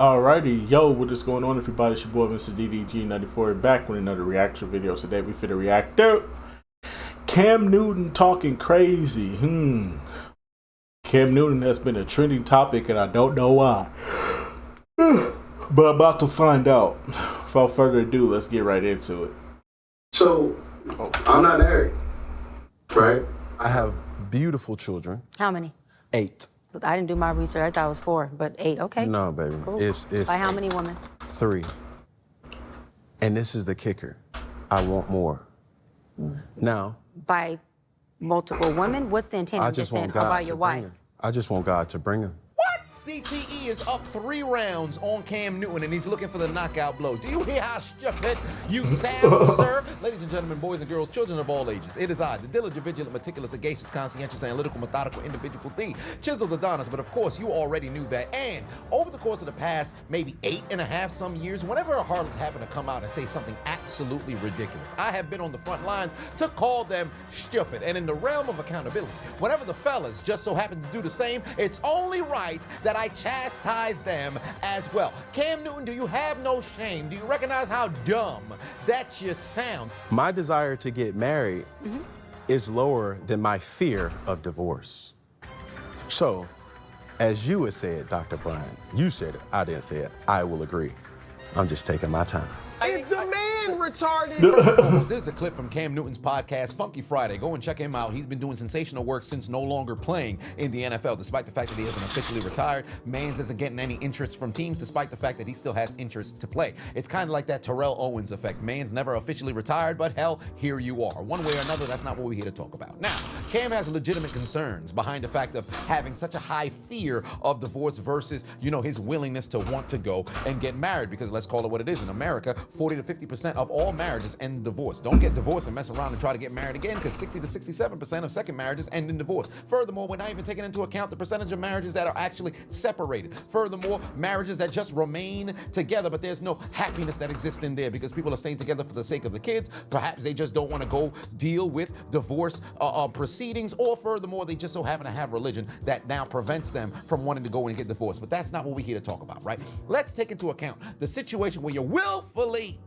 Alrighty, yo, what is going on, everybody? It's your boy, Mr. DDG94, back with another reaction video. Today, we finna react to Cam Newton talking crazy. Cam Newton has been a trending topic, and I don't know why. But I'm about to find out. Without further ado, let's get right into it. So, I'm not married, right? I have beautiful children. How many? 8. I didn't do my research. I thought it was 4, but 8. Okay. No, baby. Cool. It's By how many women? 3. And this is the kicker. I want more. Now, By multiple women? What's the intent I of just just saying, want oh, God by to your bring wife? him. I just want God to bring him. CTE is up 3 rounds on Cam Newton, and he's looking for the knockout blow. Do you hear how stupid you sound, sir? Ladies and gentlemen, boys and girls, children of all ages, it is I, the diligent, vigilant, meticulous, sagacious, conscientious, analytical, methodical, individual, the chiseled Adonis. But of course, you already knew that. And over the course of the past, maybe 8.5 some years, whenever a harlot happened to come out and say something absolutely ridiculous, I have been on the front lines to call them stupid. And in the realm of accountability, whenever the fellas just so happen to do the same, it's only right that I chastise them as well. Cam Newton, do you have no shame? Do you recognize how dumb that you sound? My desire to get married is lower than my fear of divorce. So, as you had said, Dr. Brian, you said it, I didn't say it, I will agree. I'm just taking my time. Is the man retarded? First and foremost, this is a clip from Cam Newton's podcast, Funky Friday. Go and check him out. He's been doing sensational work since no longer playing in the NFL, despite the fact that he hasn't officially retired. Mans isn't getting any interest from teams, despite the fact that he still has interest to play. It's kind of like that Terrell Owens effect. Mans never officially retired, but hell, here you are. One way or another, that's not what we're here to talk about. Now, Cam has legitimate concerns behind the fact of having such a high fear of divorce versus, his willingness to want to go and get married, because let's call it what it is. In America, 40 to 50% of all marriages end in divorce. Don't get divorced and mess around and try to get married again, because 60 to 67% of second marriages end in divorce. Furthermore, we're not even taking into account the percentage of marriages that are actually separated. Furthermore, marriages that just remain together, but there's no happiness that exists in there because people are staying together for the sake of the kids. Perhaps they just don't want to go deal with divorce proceedings, or furthermore, they just so happen to have religion that now prevents them from wanting to go and get divorced. But that's not what we're here to talk about, right? Let's take into account the situation where you're willfully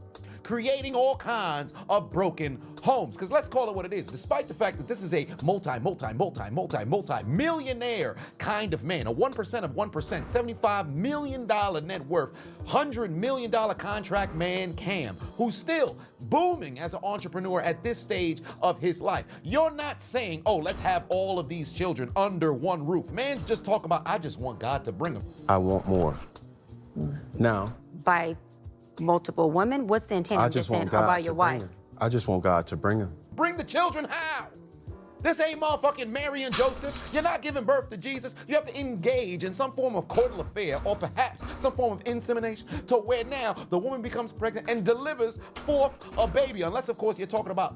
creating all kinds of broken homes. Because let's call it what it is. Despite the fact that this is a multi-millionaire kind of man, a 1% of 1%, $75 million net worth, $100 million contract man Cam, who's still booming as an entrepreneur at this stage of his life. You're not saying, oh, let's have all of these children under one roof. Man's just talking about, I just want God to bring them. I want more. Now, By multiple women? What's the intent I of just just saying, want oh, by God to your bring wife? him. I just want God to bring him. Bring the children how? This ain't motherfucking Mary and Joseph. You're not giving birth to Jesus. You have to engage in some form of coital affair, or perhaps some form of insemination, to where now the woman becomes pregnant and delivers forth a baby. Unless, of course, you're talking about,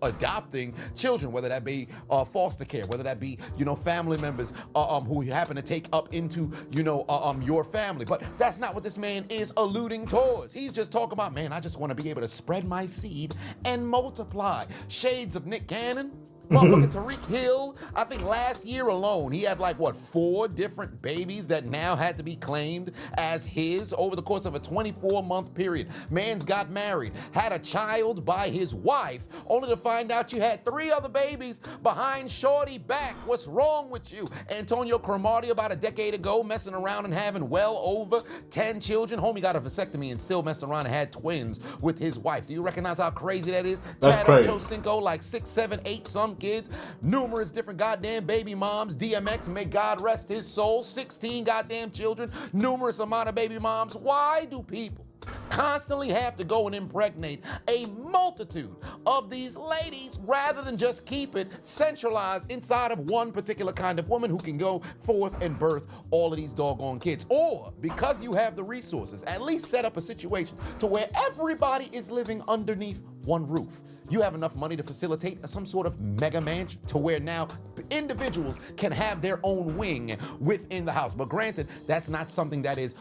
adopting children, whether that be foster care, whether that be, family members who you happen to take up into, your family. But that's not what this man is alluding towards. He's just talking about, man, I just want to be able to spread my seed and multiply. Shades of Nick Cannon. Motherfucking Tariq Hill, I think last year alone, he had 4 different babies that now had to be claimed as his over the course of a 24-month period. Man's got married, had a child by his wife, only to find out you had 3 other babies behind shorty back. What's wrong with you? Antonio Cromartie about a decade ago, messing around and having well over 10 children. Homie got a vasectomy and still messed around and had twins with his wife. Do you recognize how crazy that is? That's Chad crazy. Ochocinco, 6, 7, 8 some kids, numerous different goddamn baby moms. DMX, may God rest his soul, 16 goddamn children, numerous amount of baby moms. Why do people constantly have to go and impregnate a multitude of these ladies rather than just keep it centralized inside of one particular kind of woman who can go forth and birth all of these doggone kids? Or, because you have the resources, at least set up a situation to where everybody is living underneath one roof. You have enough money to facilitate some sort of mega mansion to where now individuals can have their own wing within the house. But granted, that's not something that is,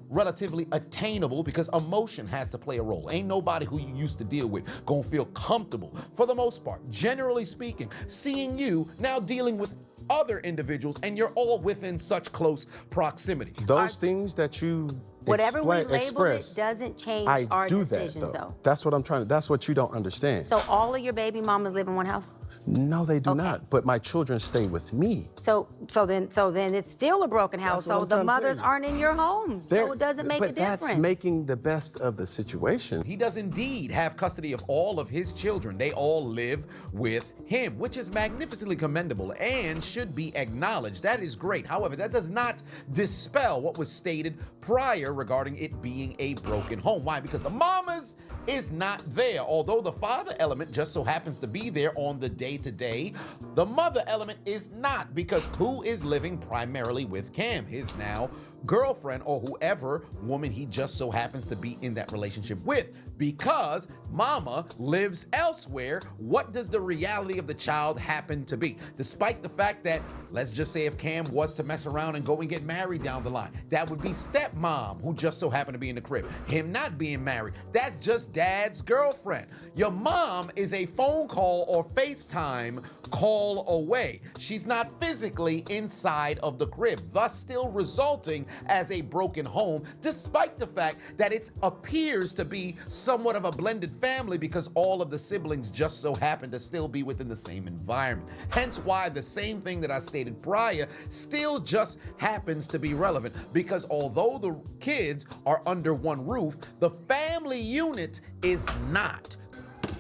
relatively attainable, because emotion has to play a role. Ain't nobody who you used to deal with gonna feel comfortable, for the most part, generally speaking, seeing you now dealing with other individuals, and you're all within such close proximity. Those things that you Whatever we label express, it doesn't change I our do decisions, that, though. That's what I'm trying to, that's what you don't understand. So all of your baby mamas live in one house? No, they do Okay. not. But my children stay with me. So then it's still a broken house. That's what So I'm the trying to tell mothers you. aren't in your home. So it doesn't make a But difference. that's making the best of the situation. He does indeed have custody of all of his children. They all live with him, which is magnificently commendable and should be acknowledged. That is great. However, that does not dispel what was stated prior regarding it being a broken home. Why? Because the mamas is not there. Although the father element just so happens to be there on the day-to-day, the mother element is not, because who is living primarily with Cam? His now girlfriend or whoever woman he just so happens to be in that relationship with. Because mama lives elsewhere, what does the reality of the child happen to be? Despite the fact that, let's just say if Cam was to mess around and go and get married down the line, that would be stepmom who just so happened to be in the crib. Him not being married, that's just dad's girlfriend. Your mom is a phone call or FaceTime call away. She's not physically inside of the crib, thus still resulting as a broken home, despite the fact that it appears to be somewhat of a blended family because all of the siblings just so happen to still be within the same environment. Hence why the same thing that I stated prior still just happens to be relevant, because although the kids are under one roof, the family unit is not.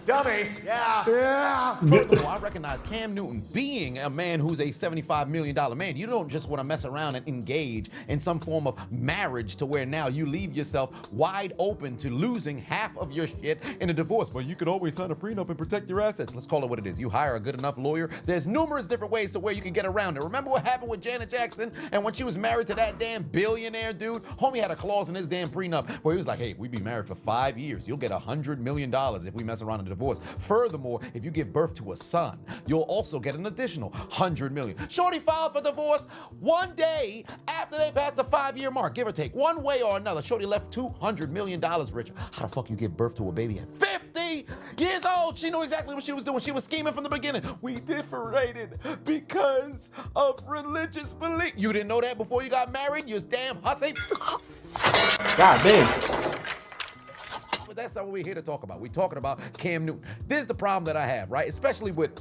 Dummy. Yeah. Furthermore, I recognize Cam Newton being a man who's a $75 million man. You don't just want to mess around and engage in some form of marriage to where now you leave yourself wide open to losing half of your shit in a divorce. But you could always sign a prenup and protect your assets. Let's call it what it is. You hire a good enough lawyer. There's numerous different ways to where you can get around it. Remember what happened with Janet Jackson? And when she was married to that damn billionaire dude, homie had a clause in his damn prenup where he was like, hey, we be married for 5 years. You'll get $100 million if we mess around and divorce. Furthermore, if you give birth to a son, you'll also get an additional $100 million. Shorty filed for divorce one day after they passed the 5-year mark, give or take. One way or another, Shorty left $200 million richer. How the fuck you give birth to a baby at 50 years old? She knew exactly what she was doing. She was scheming from the beginning. We differentiated because of religious belief. You didn't know that before you got married? You was damn hussy. God damn. But that's not what we're here to talk about. We're talking about Cam Newton. This is the problem that I have, right? Especially with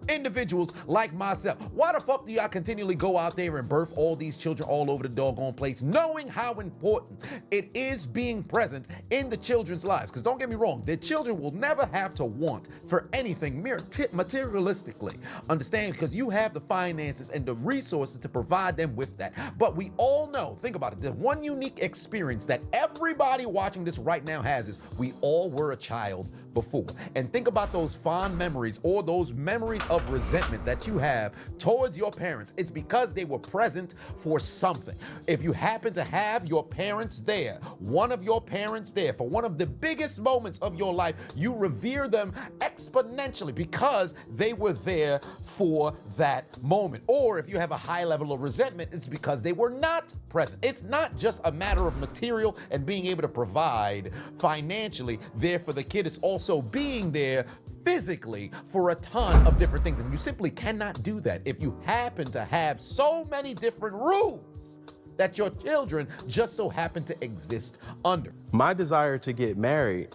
individuals like myself. Why the fuck do y'all continually go out there and birth all these children all over the doggone place, knowing how important it is being present in the children's lives? Because don't get me wrong, their children will never have to want for anything materialistically. Understand? Because you have the finances and the resources to provide them with that. But we all know, think about it, the one unique experience that everybody watching this right now has is we all were a child before. And think about those fond memories or those memories of resentment that you have towards your parents. It's because they were present for something. If you happen to have your parents there, one of your parents there for one of the biggest moments of your life, you revere them exponentially because they were there for that moment. Or if you have a high level of resentment, it's because they were not present. It's not just a matter of material and being able to provide financially there for the kid. It's also being there physically for a ton of different things. And you simply cannot do that if you happen to have so many different rules that your children just so happen to exist under. My desire to get married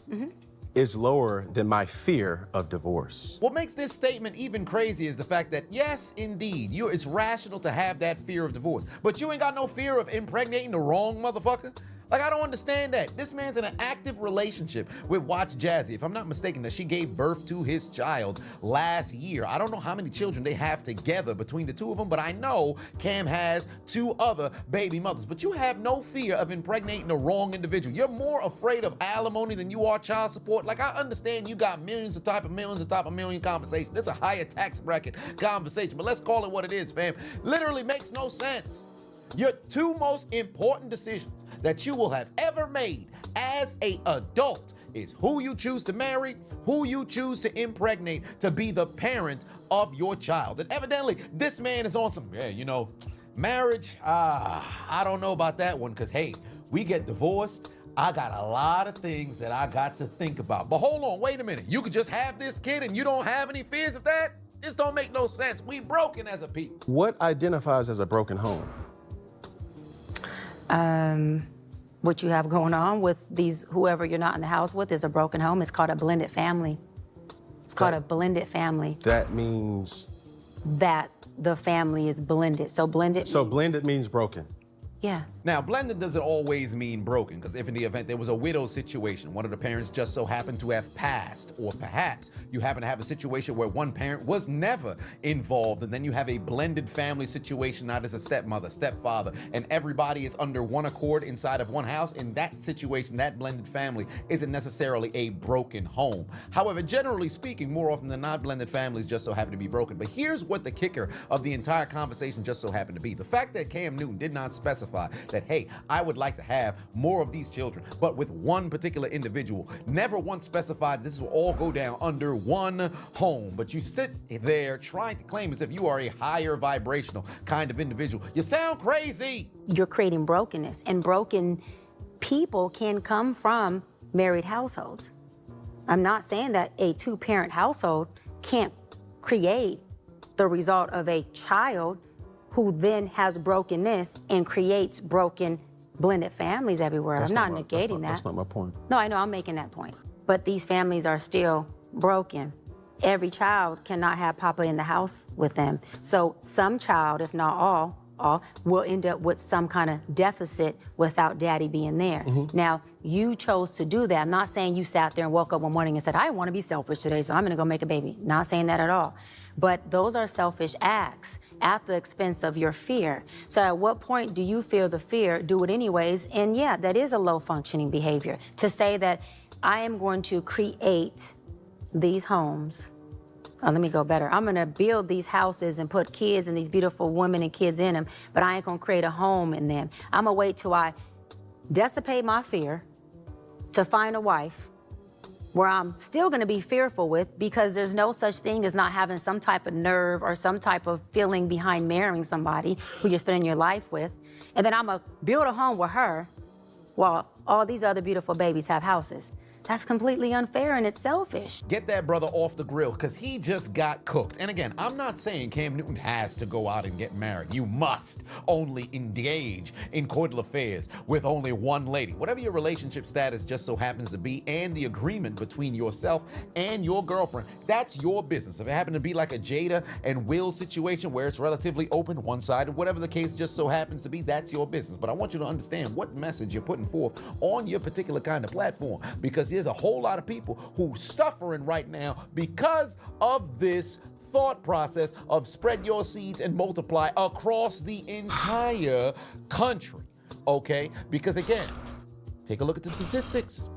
is lower than my fear of divorce. What makes this statement even crazy is the fact that, yes, indeed, it's rational to have that fear of divorce, but you ain't got no fear of impregnating the wrong motherfucker. Like, I don't understand that. This man's in an active relationship with Watch Jazzy. If I'm not mistaken, that she gave birth to his child last year. I don't know how many children they have together between the two of them, but I know Cam has 2 other baby mothers. But you have no fear of impregnating the wrong individual. You're more afraid of alimony than you are child support. Like, I understand you got millions on top of million conversation. This is a higher tax bracket conversation, but let's call it what it is, fam. Literally makes no sense. Your 2 most important decisions that you will have ever made as an adult is who you choose to marry, who you choose to impregnate to be the parent of your child. And evidently, this man is on some, marriage, I don't know about that one, because, hey, we get divorced. I got a lot of things that I got to think about. But hold on, wait a minute. You could just have this kid and you don't have any fears of that? This don't make no sense. We broken as a people. What identifies as a broken home? What you have going on with these, whoever you're not in the house with, is a broken home. It's called a blended family. It's called a blended family. That means? That the family is blended. So blended. So blended means broken. Yeah. Now, blended doesn't always mean broken, because if in the event there was a widow situation, one of the parents just so happened to have passed, or perhaps you happen to have a situation where one parent was never involved, and then you have a blended family situation, not as a stepmother, stepfather, and everybody is under one accord inside of one house, in that situation, that blended family isn't necessarily a broken home. However, generally speaking, more often than not, blended families just so happen to be broken. But here's what the kicker of the entire conversation just so happened to be. The fact that Cam Newton did not specify that, hey, I would like to have more of these children, but with one particular individual. Never once specified this will all go down under one home. But you sit there trying to claim as if you are a higher vibrational kind of individual. You sound crazy. You're creating brokenness, and broken people can come from married households. I'm not saying that a two-parent household can't create the result of a child who then has brokenness and creates broken blended families everywhere. I'm not negating that. That's not my point. No, I know, I'm making that point. But these families are still broken. Every child cannot have Papa in the house with them. So some child, if not all will end up with some kind of deficit without Daddy being there. Now, you chose to do that. I'm not saying you sat there and woke up one morning and said, I want to be selfish today, so I'm going to go make a baby. Not saying that at all. But those are selfish acts at the expense of your fear. So at what point do you feel the fear, do it anyways? And yeah, that is a low functioning behavior. To say that I am going to create these homes. Oh, let me go better. I'm gonna build these houses and put kids and these beautiful women and kids in them, but I ain't gonna create a home in them. I'm gonna wait till I dissipate my fear to find a wife where I'm still gonna be fearful with, because there's no such thing as not having some type of nerve or some type of feeling behind marrying somebody who you're spending your life with. And then I'm gonna build a home with her while all these other beautiful babies have houses. That's completely unfair and it's selfish. Get that brother off the grill, because he just got cooked. And again, I'm not saying Cam Newton has to go out and get married. You must only engage in coital affairs with only one lady. Whatever your relationship status just so happens to be, and the agreement between yourself and your girlfriend, that's your business. If it happened to be like a Jada and Will situation where it's relatively open, one-sided, whatever the case just so happens to be, that's your business. But I want you to understand what message you're putting forth on your particular kind of platform, because there's a whole lot of people who suffering right now because of this thought process of spread your seeds and multiply across the entire country, okay? Because again, take a look at the statistics.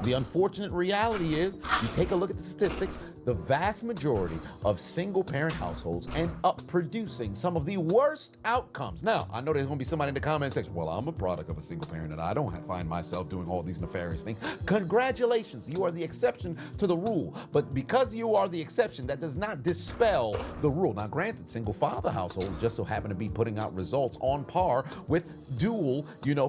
The unfortunate reality is, you take a look at the statistics, the vast majority of single-parent households end up producing some of the worst outcomes. Now, I know there's gonna be somebody in the comment section, well, I'm a product of a single parent and I don't find myself doing all these nefarious things. Congratulations, you are the exception to the rule. But because you are the exception, that does not dispel the rule. Now, granted, single-father households just so happen to be putting out results on par with dual,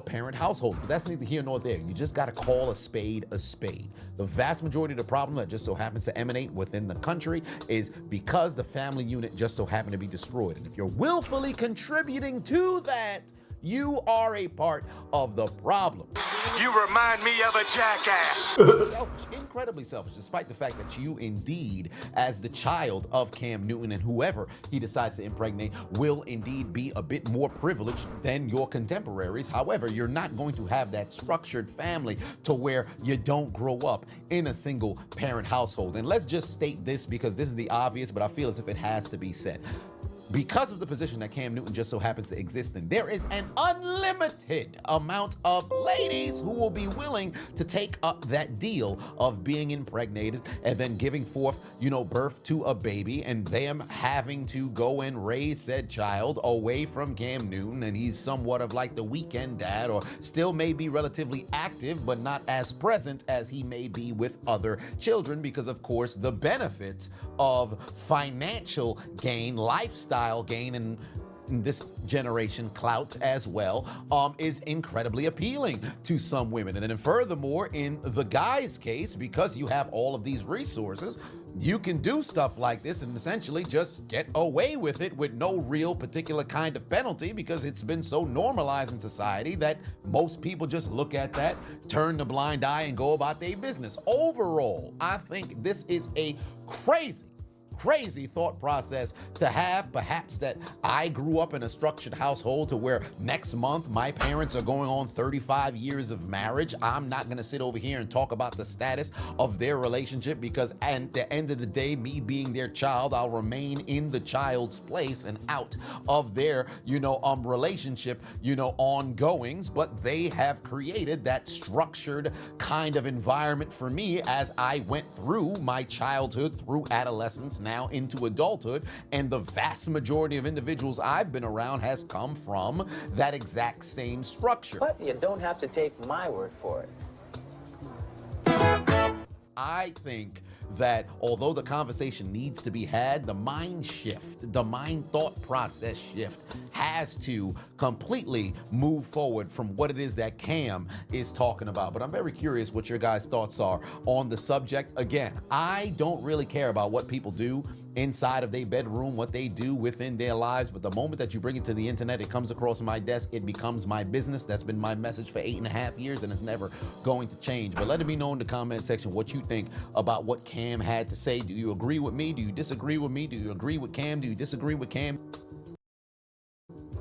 parent households. But that's neither here nor there. You just gotta call a spade a spade. The vast majority of the problem that just so happens to emanate within the country is because the family unit just so happened to be destroyed. And if you're willfully contributing to that, you are a part of the problem. You remind me of a jackass. Selfish, incredibly selfish, despite the fact that you indeed, as the child of Cam Newton and whoever he decides to impregnate, will indeed be a bit more privileged than your contemporaries. However, you're not going to have that structured family to where you don't grow up in a single parent household. And let's just state this, because this is the obvious, but I feel as if it has to be said. Because of the position that Cam Newton just so happens to exist in, there is an unlimited amount of ladies who will be willing to take up that deal of being impregnated and then giving forth, birth to a baby, and them having to go and raise said child away from Cam Newton, and he's somewhat of like the weekend dad, or still may be relatively active, but not as present as he may be with other children, because of course the benefits of financial gain, lifestyle gain, and this generation clout as well, is incredibly appealing to some women. And then furthermore, in the guy's case, because you have all of these resources, you can do stuff like this and essentially just get away with it with no real particular kind of penalty, because it's been so normalized in society that most people just look at that, turn the blind eye, and go about their business. Overall, I think this is a crazy thought process to have. Perhaps that I grew up in a structured household to where next month my parents are going on 35 years of marriage. I'm not going to sit over here and talk about the status of their relationship, because at the end of the day, me being their child, I'll remain in the child's place and out of their, relationship, ongoings. But they have created that structured kind of environment for me as I went through my childhood, through adolescence, now into adulthood, and the vast majority of individuals I've been around has come from that exact same structure. But you don't have to take my word for it. I think that although the conversation needs to be had, the mind shift, the mind thought process shift has to completely move forward from what it is that Cam is talking about. But I'm very curious what your guys' thoughts are on the subject. Again, I don't really care about what people do inside of their bedroom, what they do within their lives, but the moment that you bring it to the internet, it comes across my desk, it becomes my business. That's been my message for 8.5 years, and it's never going to change. But let it be known in the comment section what you think about what Cam had to say. Do you agree with me? Do you disagree with me? Do you agree with Cam? Do you disagree with Cam?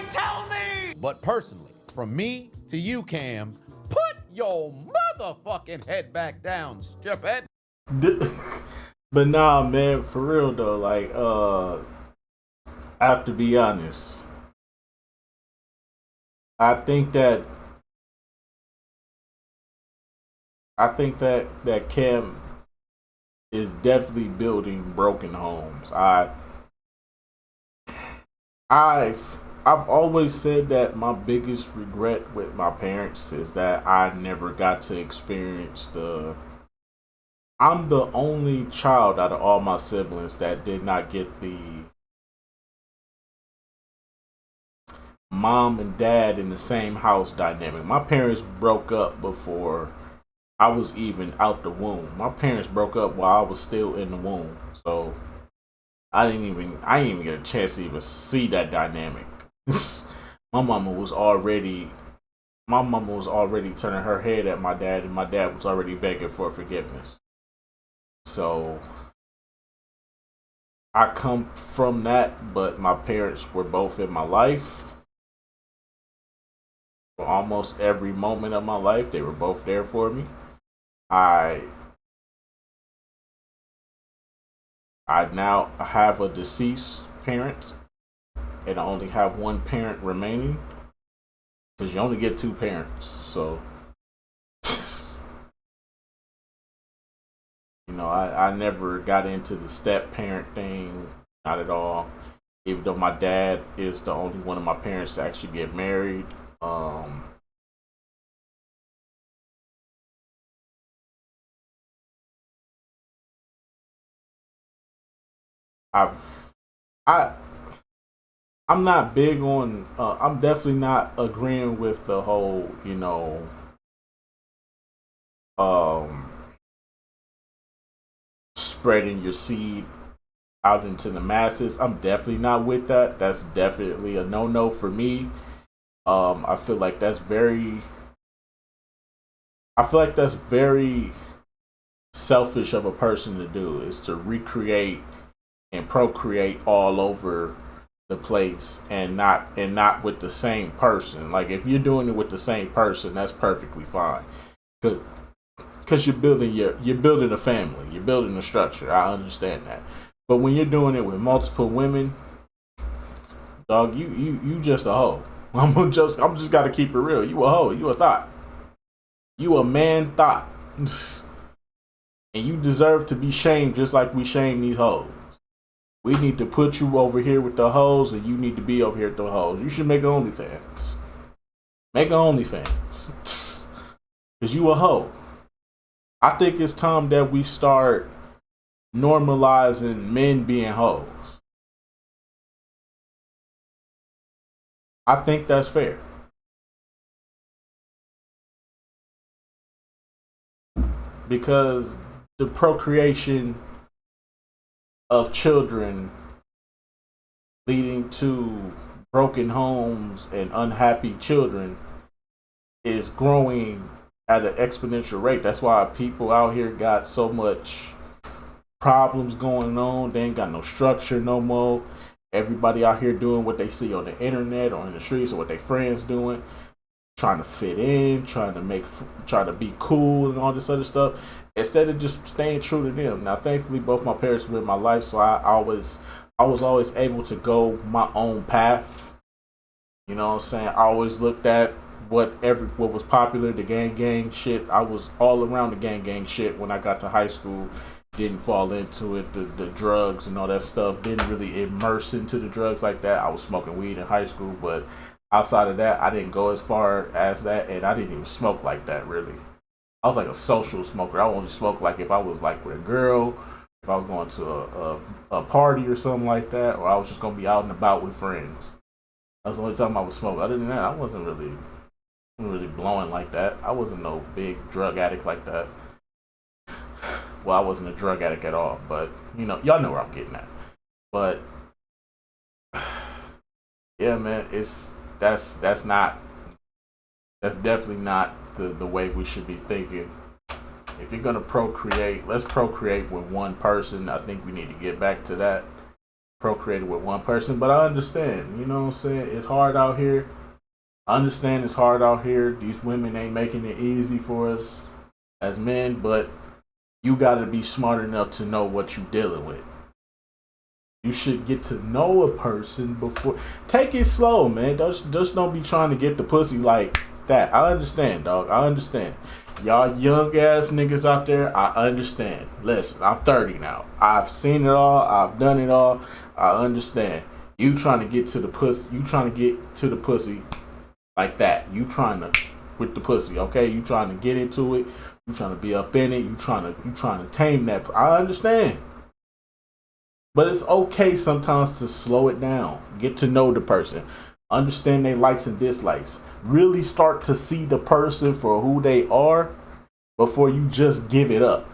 Tell me! But personally, from me to you, Cam, put your motherfucking head back down, stupid. But nah, man, for real though, like, I have to be honest. I think that Cam is definitely building broken homes. I've always said that my biggest regret with my parents is that I never got to experience I'm the only child out of all my siblings that did not get the mom and dad in the same house dynamic. My parents broke up before I was even out the womb. My parents broke up while I was still in the womb. So I didn't even get a chance to even see that dynamic. My mama was already turning her head at my dad, and my dad was already begging for forgiveness. So I come from that, but my parents were both in my life. For almost every moment of my life, they were both there for me. I now have a deceased parent, and I only have one parent remaining, because you only get two parents. So I never got into the step parent thing, not at all. Even though my dad is the only one of my parents to actually get married. I'm not big on. I'm definitely not agreeing with the whole, spreading your seed out into the masses. I'm definitely not with that. That's definitely a no-no for me. I feel like that's very selfish of a person to do, is to recreate and procreate all over the place, and not with the same person. Like, if you're doing it with the same person, that's perfectly fine. Because you're building a family, you're building a structure. I understand that. But when you're doing it with multiple women, dog, you just a hoe. I'm just gotta keep it real. You a hoe. You a thought. You a man thought. And you deserve to be shamed just like we shame these hoes. We need to put you over here with the hoes, and you need to be over here with the hoes. You should make an OnlyFans. Make an OnlyFans. Because you a hoe. I think it's time that we start normalizing men being hoes. I think that's fair. Because the procreation of children leading to broken homes and unhappy children is growing at an exponential rate. That's why people out here got so much problems going on. They ain't got no structure no more. Everybody out here doing what they see on the internet or in the streets or what their friends doing, trying to fit in, trying to be cool and all this other stuff, instead of just staying true to them. Now, thankfully, both my parents were in my life, so I was always able to go my own path. You know what I'm saying? I always looked at what was popular, the gang shit. I was all around the gang shit when I got to high school. Didn't fall into it, the drugs and all that stuff. Didn't really immerse into the drugs like that. I was smoking weed in high school, but outside of that, I didn't go as far as that, and I didn't even smoke like that, really. I was like a social smoker. I only smoked like if I was like with a girl, if I was going to a party or something like that, or I was just going to be out and about with friends. That was the only time I would smoke. Other than that, I wasn't really blowing like that. I wasn't no big drug addict like that. Well, I wasn't a drug addict at all, but you know, y'all know where I'm getting at. But yeah, man, that's definitely not the way we should be thinking. If you're gonna procreate, let's procreate with one person. I think we need to get back to that. Procreating with one person. But I understand, you know what I'm saying? It's hard out here. I understand it's hard out here. These women ain't making it easy for us as men, but you gotta be smart enough to know what you're dealing with. You should get to know a person before. Take it slow, man. Just don't be trying to get the pussy like that. I understand, dog. I understand. Y'all young ass niggas out there, I understand. Listen, I'm 30 now. I've seen it all. I've done it all. I understand. You trying to get to the pussy. You trying to get to the pussy like that. You trying to with the pussy, okay? You trying to get into it. You trying to be up in it. You trying to tame that. I understand. But it's okay sometimes to slow it down. Get to know the person. Understand their likes and dislikes. Really start to see the person for who they are before you just give it up.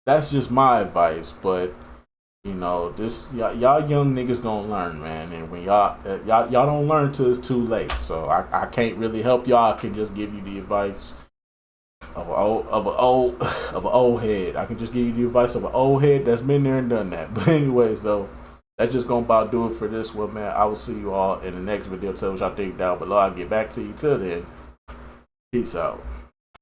That's just my advice, but you know, this y'all young niggas gonna learn, man. And when y'all don't learn till it's too late. So I can't really help y'all. I can just give you the advice of an old head. I can just give you the advice of an old head that's been there and done that. But anyways, though, that's just gonna about do it for this one, man. I will see you all in the next video. Tell me what y'all think down below. I'll get back to you. Till then, peace out.